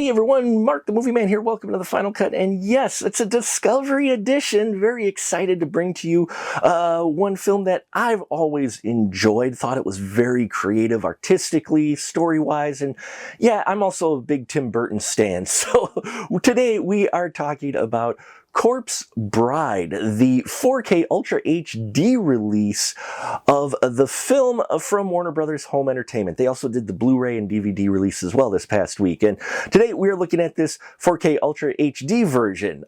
Hey everyone, Mark the Movie Man here. Welcome to the Final Cut. And yes, it's a Discovery edition. Very excited to bring to you one film that I've always enjoyed. Thought it was very creative artistically, story-wise. And yeah, I'm also a big Tim Burton stan. So today we are talking about Corpse Bride, the 4K Ultra HD release of the film from Warner Brothers Home Entertainment. They also did the Blu-ray and DVD release as well this past week. And today we're looking at this 4K Ultra HD version.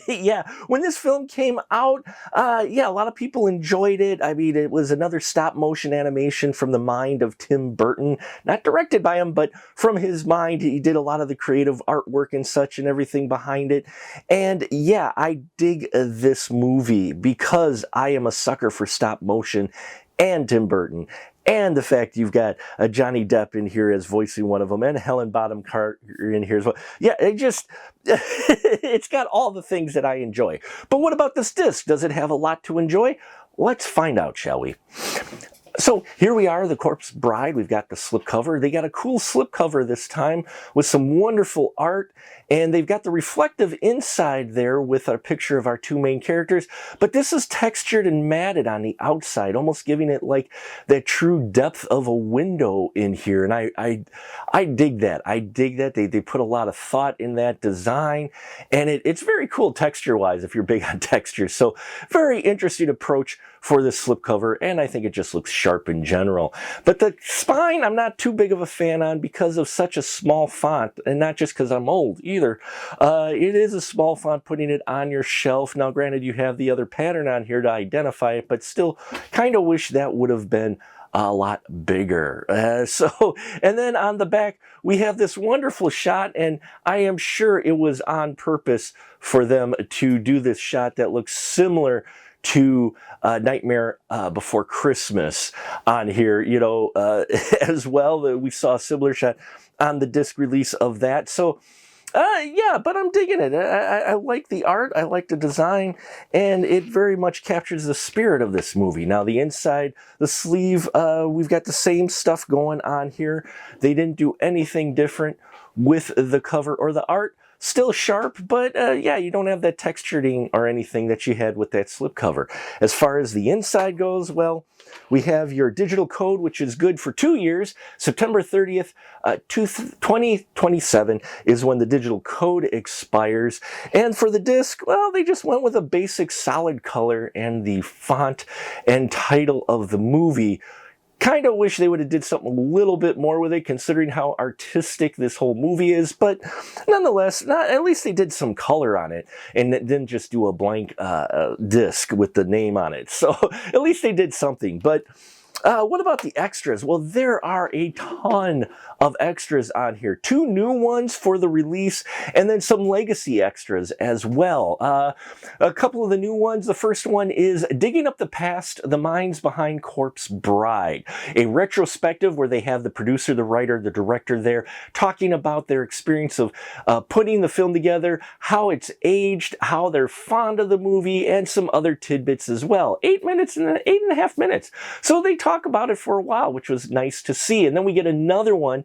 Yeah, when this film came out, yeah, a lot of people enjoyed it. I mean, it was another stop-motion animation from the mind of Tim Burton. Not directed by him, but from his mind. He did a lot of the creative artwork and such and everything behind it. And yeah, I dig this movie because I am a sucker for stop motion and Tim Burton. And the fact you've got Johnny Depp in here as voicing one of them, and Helen Bonham Carter in here as well. Yeah, it's got all the things that I enjoy. But what about this disc? Does it have a lot to enjoy? Let's find out, shall we? So here we are, the Corpse Bride. We've got the slipcover. They got a cool slipcover this time with some wonderful art, and they've got the reflective inside there with a picture of our two main characters. But this is textured and matted on the outside, almost giving it like that true depth of a window in here. And I dig that. I dig that. They put a lot of thought in that design, and it's very cool texture-wise if you're big on texture. So very interesting approach for this slipcover, and I think it just looks sharp in general. But the spine, I'm not too big of a fan on because of such a small font, and not just because I'm old either. It is a small font, putting it on your shelf. Now, granted, you have the other pattern on here to identify it, but still kind of wish that would have been a lot bigger. And then on the back, we have this wonderful shot, and I am sure it was on purpose for them to do this shot that looks similar to Nightmare Before Christmas on here, you know, as well. We saw a similar shot on the disc release of that. So, yeah, but I'm digging it. I like the art, I like the design, and it very much captures the spirit of this movie. Now, the inside, the sleeve, we've got the same stuff going on here. They didn't do anything different with the cover or the art. Still sharp, but yeah, you don't have that texturing or anything that you had with that slipcover. As far as the inside goes, well, we have your digital code, which is good for 2 years. September 30th, 2027 is when the digital code expires. And for the disc, well, they just went with a basic solid color, and the font and title of the movie. Kind of wish they would have did something a little bit more with it, considering how artistic this whole movie is. But nonetheless, at least they did some color on it and didn't just do a blank disc with the name on it. So at least they did something. But what about the extras? Well, there are a ton of extras on here. 2 new ones for the release, and then some legacy extras as well. A couple of the new ones. The first one is Digging Up the Past, The Minds Behind Corpse Bride. A retrospective where they have the producer, the writer, the director there talking about their experience of putting the film together, how it's aged, how they're fond of the movie, and some other tidbits as well. 8 minutes and 8.5 minutes. So they talk about it for a while, which was nice to see. And then we get another one,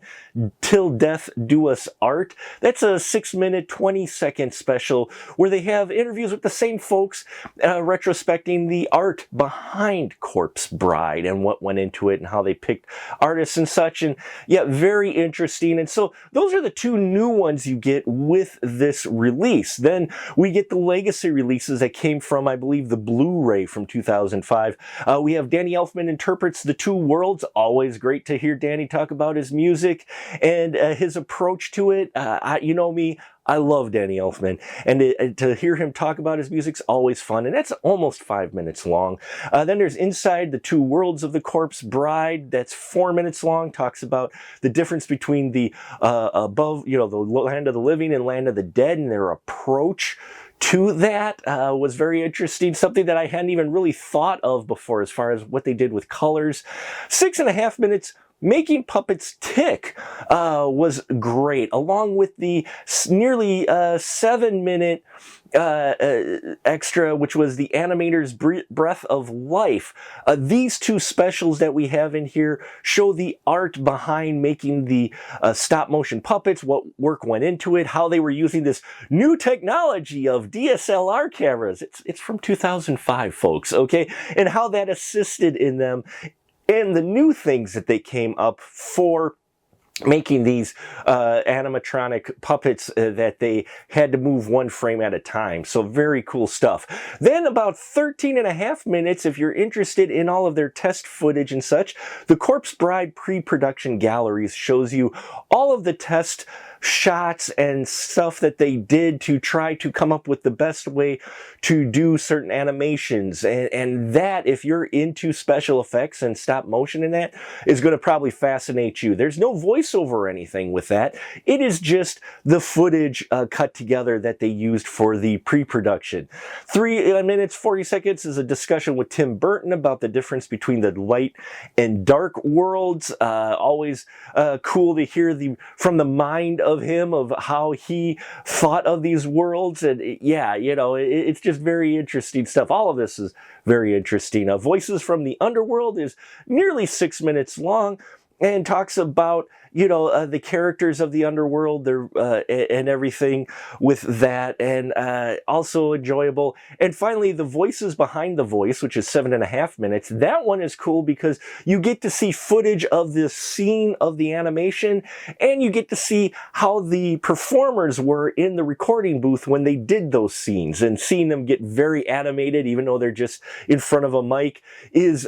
Till Death Do Us Art. That's a 6-minute, 20-second special where they have interviews with the same folks retrospecting the art behind Corpse Bride and what went into it and how they picked artists and such. And yeah, very interesting. And so those are the 2 new ones you get with this release. Then we get the legacy releases that came from, I believe, the Blu-ray from 2005. We have Danny Elfman interprets The Two Worlds. Always great to hear Danny talk about his music and his approach to it. You know me, I love Danny Elfman, and to hear him talk about his music's always fun, and that's almost 5 minutes long. Then there's Inside the Two Worlds of the Corpse Bride. That's 4 minutes long. Talks about the difference between the above, you know, the land of the living and land of the dead, and their approach to that was very interesting. Something that I hadn't even really thought of before as far as what they did with colors. 6.5 minutes making puppets tick was great, along with the nearly 7-minute extra, which was the animator's breath of life. These two specials that we have in here show the art behind making the stop motion puppets, what work went into it, how they were using this new technology of DSLR cameras. It's from 2005, folks, okay? And how that assisted in them, and the new things that they came up for making these animatronic puppets that they had to move one frame at a time. So very cool stuff. Then about 13.5 minutes, if you're interested in all of their test footage and such, the Corpse Bride pre-production galleries shows you all of the test shots and stuff that they did to try to come up with the best way to do certain animations. And that, if you're into special effects and stop motion and that, is going to probably fascinate you. There's no voiceover or anything with that. It is just the footage cut together that they used for the pre-production. 3 minutes, 40 seconds is a discussion with Tim Burton about the difference between the light and dark worlds. Always cool to hear from the mind of him, of how he thought of these worlds. And yeah, you know, it's just very interesting stuff. All of this is very interesting. Voices from the Underworld is nearly 6 minutes long and talks about, you know, the characters of the underworld, and everything with that, and also enjoyable. And finally, the voices behind the voice, which is 7.5 minutes. That one is cool because you get to see footage of the scene of the animation, and you get to see how the performers were in the recording booth when they did those scenes, and seeing them get very animated, even though they're just in front of a mic, is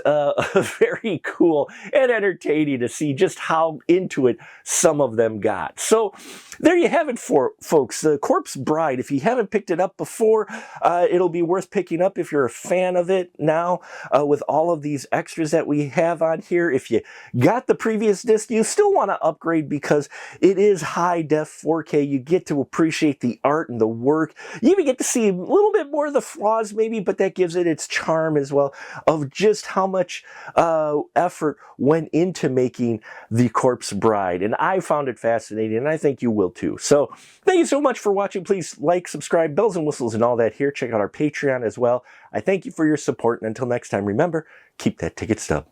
very cool and entertaining to see just how into it some of them got. So there you have it, folks. The Corpse Bride. If you haven't picked it up before, it'll be worth picking up if you're a fan of it now, with all of these extras that we have on here. If you got the previous disc, you still want to upgrade because it is high def 4K. You get to appreciate the art and the work. You even get to see a little bit more of the flaws maybe, but that gives it its charm as well, of just how much effort went into making the Corpse Bride. And I found it fascinating, and I think you will too. So thank you so much for watching. Please like, subscribe, bells and whistles and all that here. Check out our Patreon as well. I thank you for your support, and until next time, remember, keep that ticket stub.